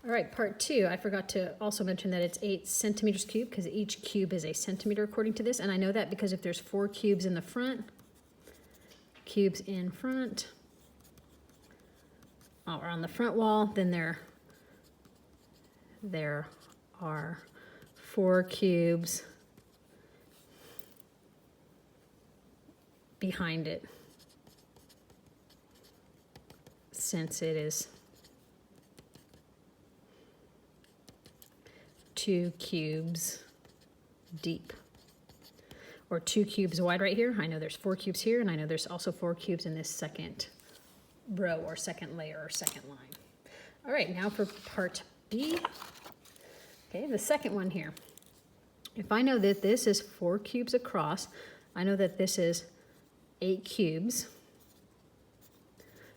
All right, part 2, I forgot to also mention that it's 8 centimeters cubed because each cube is a centimeter according to this. And I know that because if there's 4 cubes in the front, or on the front wall, then there are 4 cubes behind it, since it is 2 cubes deep, or 2 cubes wide right here. I know there's 4 cubes here, and I know there's also 4 cubes in this second row or second layer or second line. All right, now for part B. Okay, the second one here. If I know that this is 4 cubes across, I know that this is 8 cubes.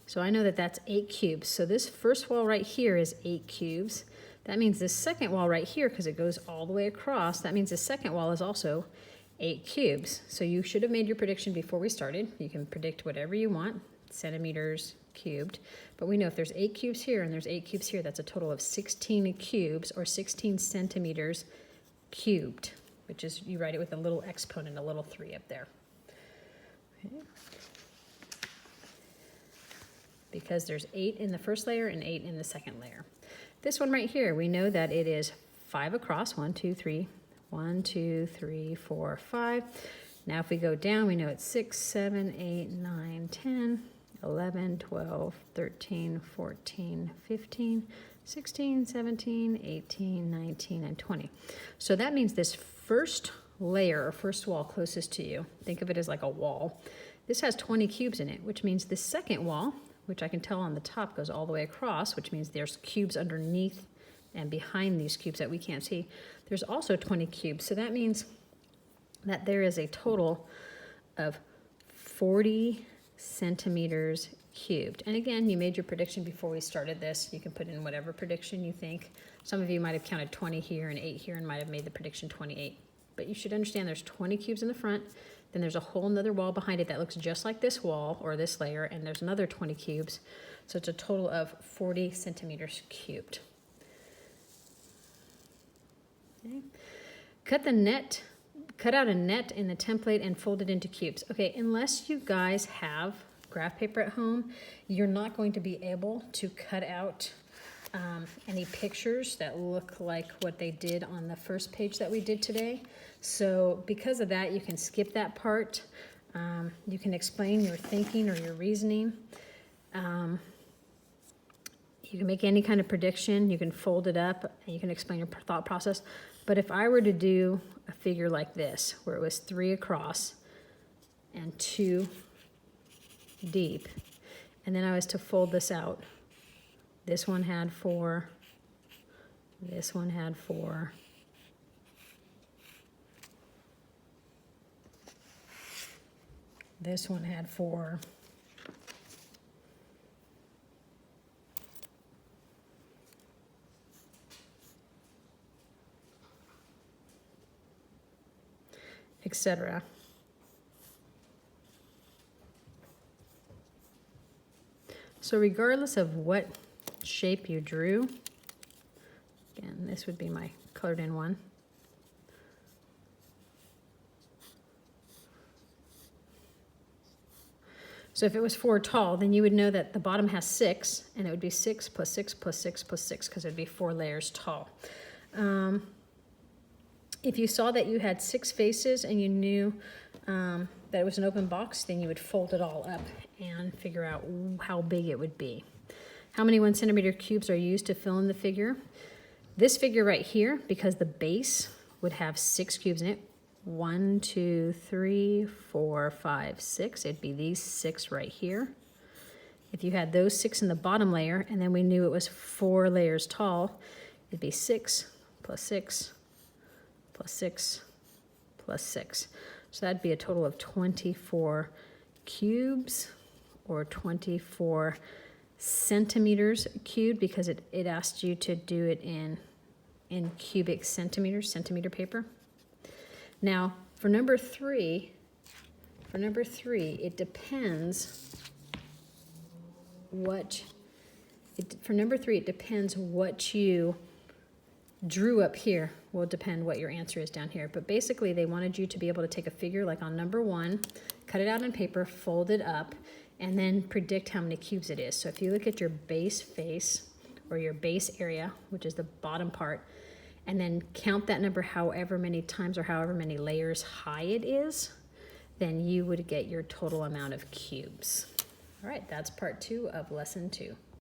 So I know that that's 8 cubes. So this first wall right here is 8 cubes. That means this second wall right here, because it goes all the way across, that means the second wall is also 8 cubes. So you should have made your prediction before we started. You can predict whatever you want, centimeters cubed. But we know if there's 8 cubes here and there's 8 cubes here, that's a total of 16 cubes, or 16 centimeters cubed, which is, you write it with a little exponent, a little 3 up there. Okay. Because there's 8 in the first layer and 8 in the second layer. This one right here, we know that it is 5 across, 1, 2, 3, 1, 2, 3, 4, 5. Now if we go down, we know it's 6, 7, 8, 9, 10, 11, 12, 13, 14, 15, 16, 17, 18, 19, and 20. So that means this first layer, or first wall closest to you, think of it as like a wall. This has 20 cubes in it, which means the second wall, which I can tell on the top goes all the way across, which means there's cubes underneath and behind these cubes that we can't see. There's also 20 cubes, so that means that there is a total of 40 centimeters cubed. And again, you made your prediction before we started this. You can put in whatever prediction you think. Some of you might have counted 20 here and 8 here and might have made the prediction 28. But you should understand there's 20 cubes in the front, then there's a whole nother wall behind it that looks just like this wall or this layer, and there's another 20 cubes. So it's a total of 40 centimeters cubed. Okay. Cut out a net in the template and fold it into cubes. Okay, unless you guys have graph paper at home, you're not going to be able to cut out any pictures that look like what they did on the first page that we did today. So because of that, you can skip that part. You can explain your thinking or your reasoning. You can make any kind of prediction. You can fold it up and you can explain your thought process. But if I were to do a figure like this, where it was 3 across and 2 deep, and then I was to fold this out, this one had 4, this one had 4, this one had 4, etc. So regardless of what shape you drew, again, this would be my colored in one. So if it was 4 tall, then you would know that the bottom has 6, and it would be 6 plus 6 plus 6 plus 6, because it would be 4 layers tall. If you saw that you had 6 faces and you knew that it was an open box, then you would fold it all up and figure out how big it would be. How many 1 centimeter cubes are used to fill in the figure? This figure right here, because the base would have 6 cubes in it, 1, 2, 3, 4, 5, 6. It'd be these 6 right here. If you had those 6 in the bottom layer, and then we knew it was 4 layers tall, it'd be 6 plus 6 plus 6 plus 6. So that'd be a total of 24 cubes, or 24 centimeters cubed, because it asked you to do it in cubic centimeters, centimeter paper. Now, for number 3, it depends what For number 3, it depends what you drew up here will depend what your answer is down here. But basically, they wanted you to be able to take a figure like on number 1, cut it out on paper, fold it up, and then predict how many cubes it is. So if you look at your base face, or your base area, which is the bottom part, and then count that number however many times or however many layers high it is, then you would get your total amount of cubes. All right, that's part 2 of lesson 2.